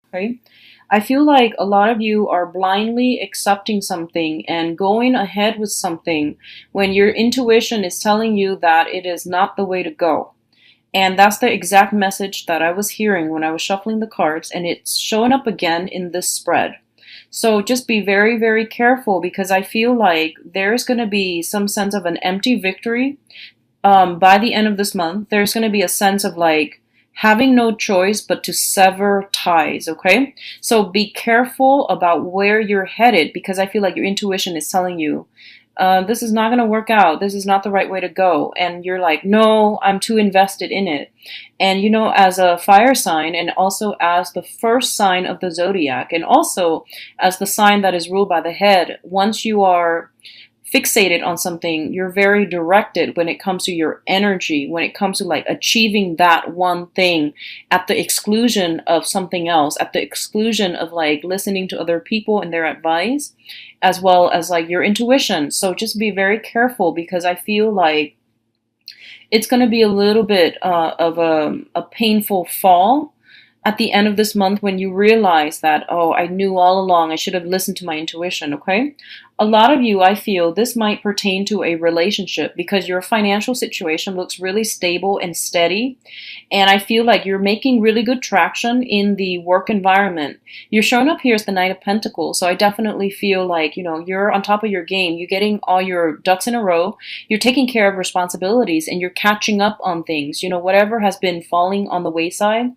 Okay. I feel like a lot of you are blindly accepting something and going ahead with something when your intuition is telling you that it is not the way to go. And that's the exact message that I was hearing when I was shuffling the cards, and it's showing up again in this spread. So just be very, very careful because I feel like there's going to be some sense of an empty victory by the end of this month. There's going to be a sense of like having no choice but to sever ties, okay? So be careful about where you're headed because I feel like your intuition is telling you this is not going to work out. This is not the right way to go. And you're like, no, I'm too invested in it. And you know, as a fire sign, and also as the first sign of the zodiac, and also as the sign that is ruled by the head, once you are fixated on something, you're very directed when it comes to your energy, when it comes to like achieving that one thing at the exclusion of something else, at the exclusion of like listening to other people and their advice, as well as like your intuition. So just be very careful because I feel like it's going to be a little bit of a painful fall at the end of this month when you realize that, oh, I knew all along, I should have listened to my intuition, okay? A lot of you, I feel this might pertain to a relationship because your financial situation looks really stable and steady. And I feel like you're making really good traction in the work environment. You're showing up here as the Knight of Pentacles. So I definitely feel like, you know, you're on top of your game. You're getting all your ducks in a row. You're taking care of responsibilities and you're catching up on things. You know, whatever has been falling on the wayside.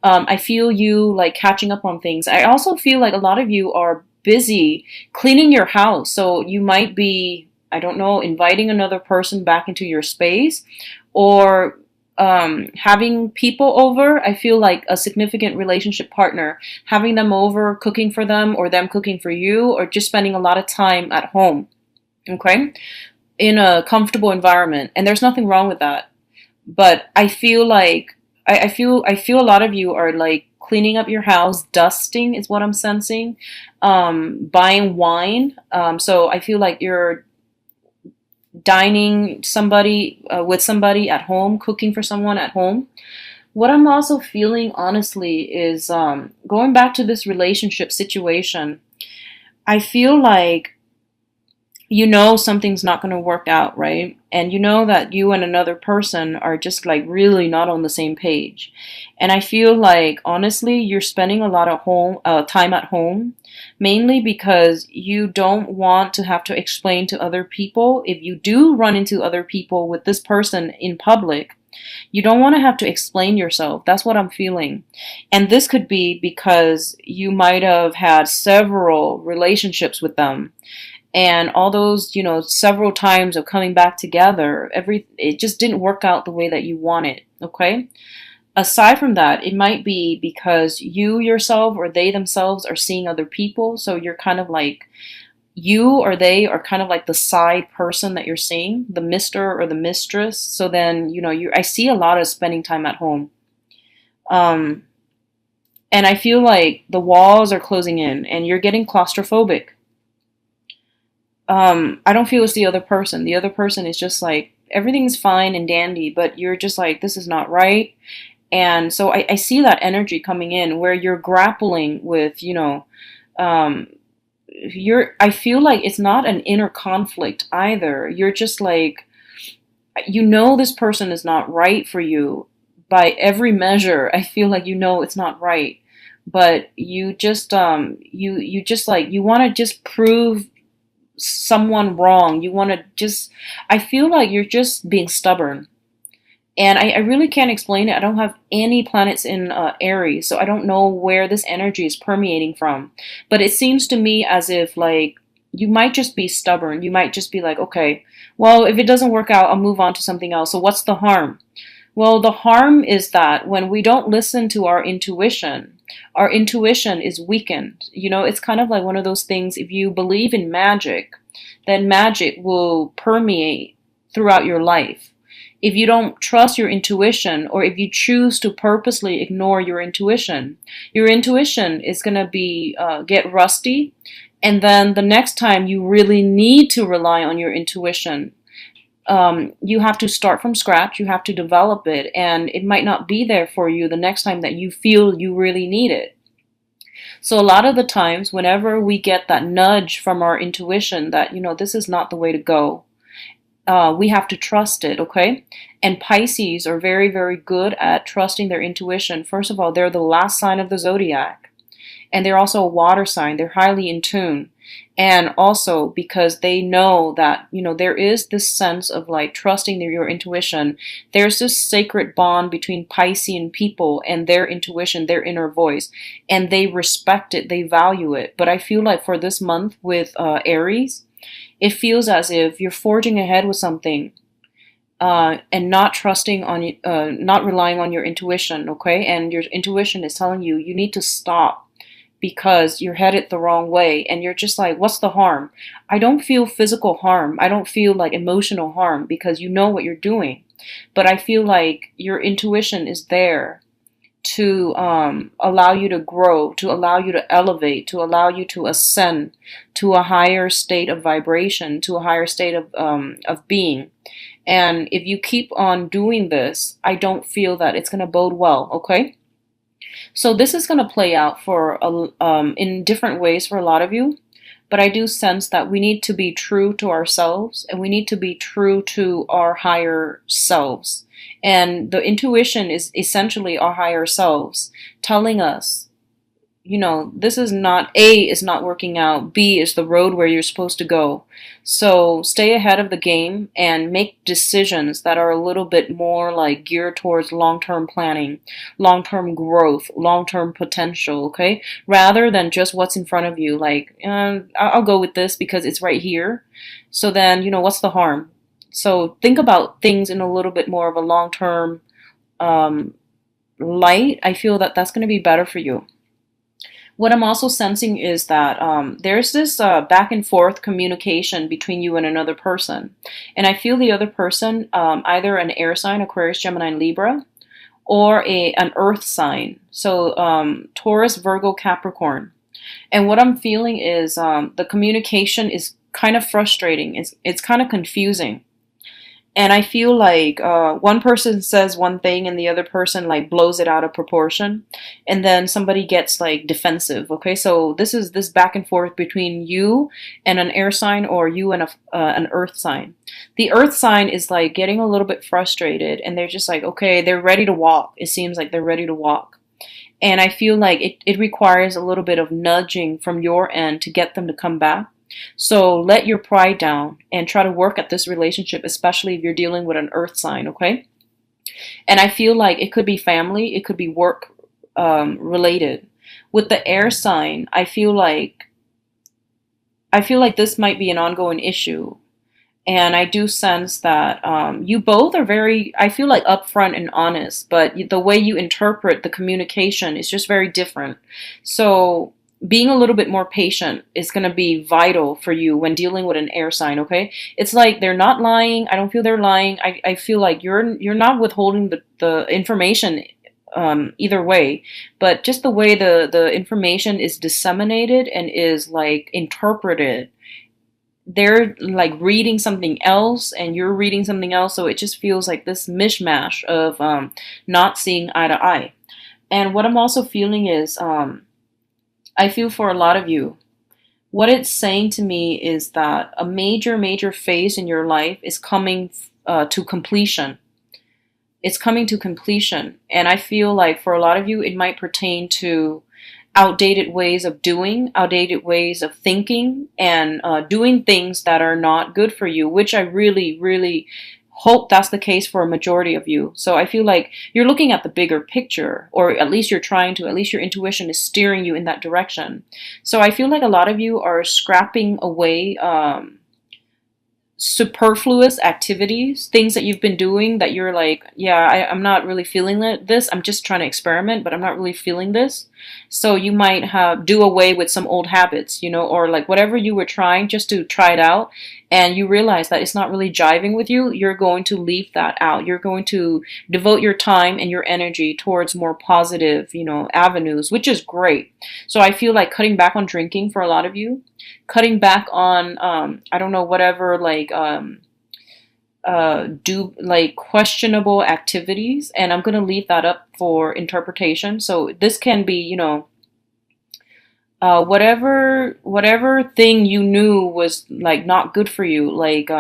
I feel you like catching up on things. I also feel like a lot of you are busy cleaning your house. So you might be, I don't know, inviting another person back into your space or having people over. I feel like a significant relationship partner, having them over, cooking for them, or them cooking for you, or just spending a lot of time at home, okay, in a comfortable environment. And there's nothing wrong with that. But I feel like I feel a lot of you are like cleaning up your house, dusting is what I'm sensing, buying wine. So I feel like you're dining somebody with somebody at home, cooking for someone at home. What I'm also feeling honestly is going back to this relationship situation. I feel like you know something's not going to work out, right? And you know that you and another person are just like really not on the same page. And I feel like honestly, you're spending a lot of home time at home, mainly because you don't want to have to explain to other people. If you do run into other people with this person in public, you don't want to have to explain yourself. That's what I'm feeling. And this could be because you might have had several relationships with them and all those, you know, several times of coming back together, it just didn't work out the way that you wanted, okay? Aside from that, it might be because you yourself or they themselves are seeing other people, so you're kind of like you or they are kind of like the side person that you're seeing, the mister or the mistress. So then, you know, you I see a lot of spending time at home. Um and I feel like the walls are closing in and you're getting claustrophobic. I don't feel it's the other person. The other person is just like everything's fine and dandy, but you're just like, this is not right. And so I see that energy coming in where you're grappling with, you know, um, I feel like it's not an inner conflict either. You're just like, you know, this person is not right for you by every measure. I feel like you know it's not right, but you just like, you want to just prove someone wrong. You want to just, I feel like you're just being stubborn. And I really can't explain it. I don't have any planets in Aries, so I don't know where this energy is permeating from. But it seems to me as if, like, you might just be stubborn. You might just be like, okay, well, if it doesn't work out, I'll move on to something else. So what's the harm? Well, the harm is that when we don't listen to our intuition is weakened. You know, it's kind of like one of those things, if you believe in magic, then magic will permeate throughout your life. If you don't trust your intuition, or if you choose to purposely ignore your intuition is going to be get rusty. And then the next time you really need to rely on your intuition, you have to start from scratch. You have to develop it, and it might not be there for you the next time that you feel you really need it. So a lot of the times, whenever we get that nudge from our intuition that, this is not the way to go, we have to trust it, okay? And Pisces are very, very good at trusting their intuition. First of all, they're the last sign of the zodiac, and they're also a water sign. They're highly in tune. And also because they know that, there is this sense of like trusting your intuition. There's this sacred bond between Piscean people and their intuition, their inner voice, and they respect it, they value it. But I feel like for this month with Aries, it feels as if you're forging ahead with something, and not trusting on, not relying on your intuition, okay? And your intuition is telling you you need to stop because you're headed the wrong way, and you're just like, what's the harm? I don't feel physical harm. I don't feel like emotional harm because you know what you're doing. But I feel like your intuition is there to allow you to grow, to allow you to elevate, to allow you to ascend to a higher state of vibration, to a higher state of being. And if you keep on doing this, I don't feel that it's going to bode well, okay? So this is going to play out in different ways for a lot of you. But I do sense that we need to be true to ourselves, and we need to be true to our higher selves. And the intuition is essentially our higher selves telling us, this is not, A is not working out, B is the road where you're supposed to go. So stay ahead of the game and make decisions that are a little bit more like geared towards long-term planning, long-term growth, long-term potential, okay? Rather than just what's in front of you, like, I'll go with this because it's right here. So then, what's the harm? So think about things in a little bit more of a long-term light. I feel that that's going to be better for you. What I'm also sensing is that there's this back and forth communication between you and another person. And I feel the other person, either an air sign, Aquarius, Gemini, and Libra, or an earth sign. So Taurus, Virgo, Capricorn. And what I'm feeling is the communication is kind of frustrating. It's kind of confusing. And I feel like one person says one thing and the other person like blows it out of proportion, and then somebody gets like defensive. Okay, so this is this back and forth between you and an air sign, or you and an earth sign. The earth sign is like getting a little bit frustrated, and they're just like, okay, they're ready to walk. It seems like they're ready to walk. And I feel like it requires a little bit of nudging from your end to get them to come back. So let your pride down and try to work at this relationship, especially if you're dealing with an earth sign, okay? And I feel like it could be family, it could be work related. With the air sign, I feel like this might be an ongoing issue. And I do sense that you both are very, I feel like, upfront and honest, but the way you interpret the communication is just very different. So being a little bit more patient is going to be vital for you when dealing with an air sign, okay? It's like they're not lying. I don't feel they're lying. I feel like you're not withholding the information either way, but just the way the information is disseminated and is like interpreted. They're like reading something else and you're reading something else, so it just feels like this mishmash of not seeing eye to eye. And what I'm also feeling is I feel for a lot of you, what it's saying to me is that a major, major phase in your life is coming to completion. It's coming to completion. And I feel like for a lot of you, it might pertain to outdated ways of doing, outdated ways of thinking, and doing things that are not good for you, which I really, really hope that's the case for a majority of you. So I feel like you're looking at the bigger picture, or at least you're trying to, at least your intuition is steering you in that direction. So I feel like a lot of you are scrapping away superfluous activities, things that you've been doing that you're like, yeah, I'm not really feeling this. I'm just trying to experiment, but I'm not really feeling this. So you might do away with some old habits, or like whatever you were trying just to try it out, and you realize that it's not really jiving with you. You're going to leave that out. You're going to devote your time and your energy towards more positive, avenues, which is great. So I feel like cutting back on drinking for a lot of you, cutting back on I don't know, whatever, like do like questionable activities, and I'm going to leave that up for interpretation. So this can be, Whatever thing you knew was like not good for you, like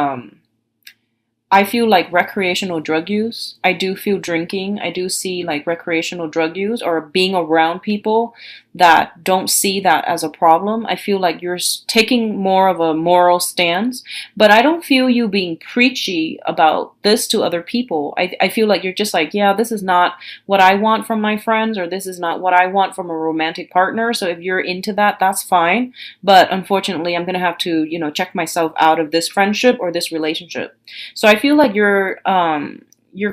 I feel like recreational drug use. I do feel drinking. I do see like recreational drug use or being around people that don't see that as a problem. I feel like you're taking more of a moral stance, but I don't feel you being preachy about this to other people. I feel like you're just like, yeah, this is not what I want from my friends, or this is not what I want from a romantic partner. So if you're into that, that's fine. But unfortunately, I'm going to have to, check myself out of this friendship or this relationship. So I feel like you're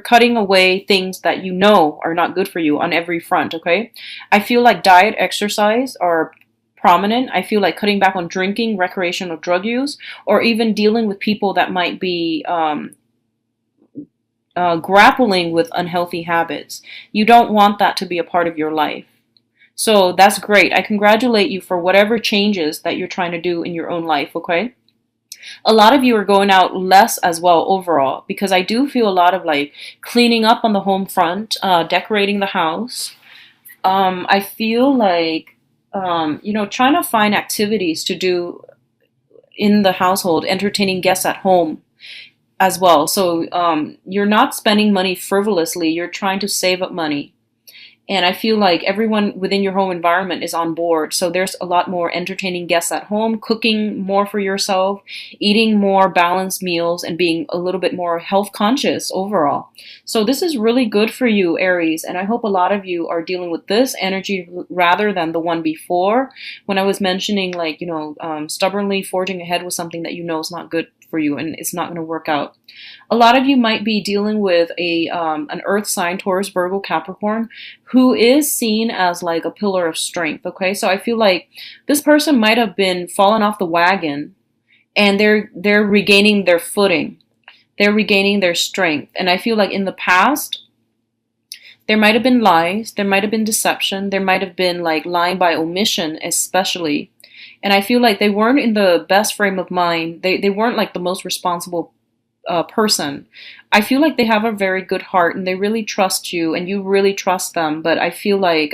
cutting away things that you know are not good for you on every front, okay? I feel like diet, exercise are prominent. I feel like cutting back on drinking, recreational drug use, or even dealing with people that might be grappling with unhealthy habits. You don't want that to be a part of your life. So that's great. I congratulate you for whatever changes that you're trying to do in your own life, okay? A lot of you are going out less as well overall, because I do feel a lot of like cleaning up on the home front, decorating the house. I feel like, trying to find activities to do in the household, entertaining guests at home as well. So you're not spending money frivolously, you're trying to save up money. And I feel like everyone within your home environment is on board. So there's a lot more entertaining guests at home, cooking more for yourself, eating more balanced meals, and being a little bit more health conscious overall. So this is really good for you, Aries. And I hope a lot of you are dealing with this energy rather than the one before, when I was mentioning like, stubbornly forging ahead with something that you know is not good for you and it's not going to work out. A lot of you might be dealing with an earth sign, Taurus, Virgo, Capricorn, who is seen as like a pillar of strength. Okay, so I feel like this person might have been fallen off the wagon, and they're regaining their footing. They're regaining their strength. And I feel like in the past, there might have been lies, there might have been deception, there might have been like lying by omission, especially. And I feel like they weren't in the best frame of mind. They weren't like the most responsible person. I feel like they have a very good heart and they really trust you and you really trust them. But I feel like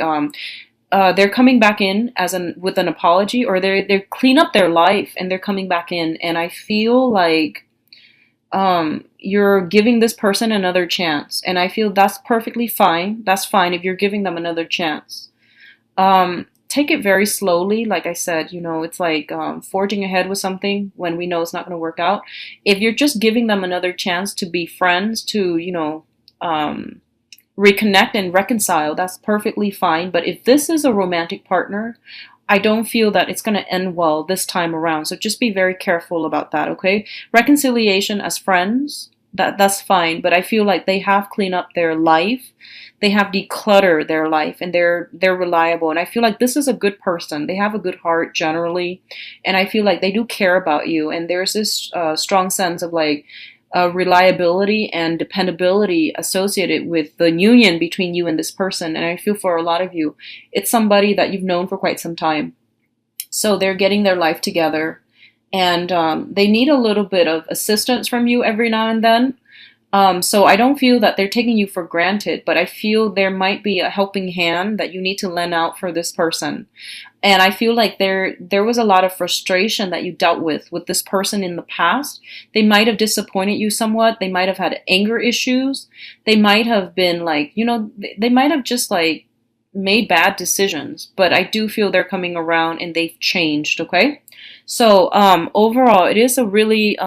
they're coming back in with an apology, or they clean up their life and they're coming back in. And I feel like you're giving this person another chance, and I feel that's perfectly fine. That's fine if you're giving them another chance. Take it very slowly. Like I said, it's like forging ahead with something when we know it's not going to work out. If you're just giving them another chance to be friends, to, reconnect and reconcile, that's perfectly fine. But if this is a romantic partner, I don't feel that it's going to end well this time around. So just be very careful about that, okay? Reconciliation as friends, that's fine, but I feel like they have cleaned up their life. They have decluttered their life, and they're reliable. And I feel like this is a good person. They have a good heart generally, and I feel like they do care about you. And there's this strong sense of like reliability and dependability associated with the union between you and this person. And I feel for a lot of you, it's somebody that you've known for quite some time. So they're getting their life together, and they need a little bit of assistance from you every now and then. So I don't feel that they're taking you for granted, but I feel there might be a helping hand that you need to lend out for this person. And I feel like there was a lot of frustration that you dealt with this person in the past. They might have disappointed you somewhat. They might have had anger issues. They might have been like, they might have just like made bad decisions, but I do feel they're coming around and they've changed, okay? So overall, it is a really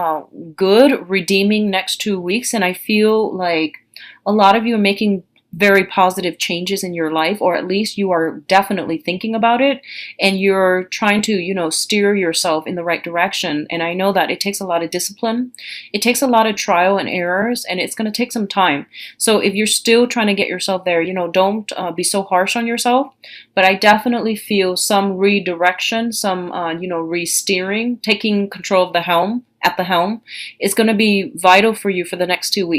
good, redeeming next 2 weeks, and I feel like a lot of you are making very positive changes in your life, or at least you are definitely thinking about it, and you're trying to, steer yourself in the right direction. And I know that it takes a lot of discipline, it takes a lot of trial and errors, and it's going to take some time. So if you're still trying to get yourself there, don't be so harsh on yourself. But I definitely feel some redirection, some, re-steering, taking control of the helm, at the helm, is going to be vital for you for the next 2 weeks.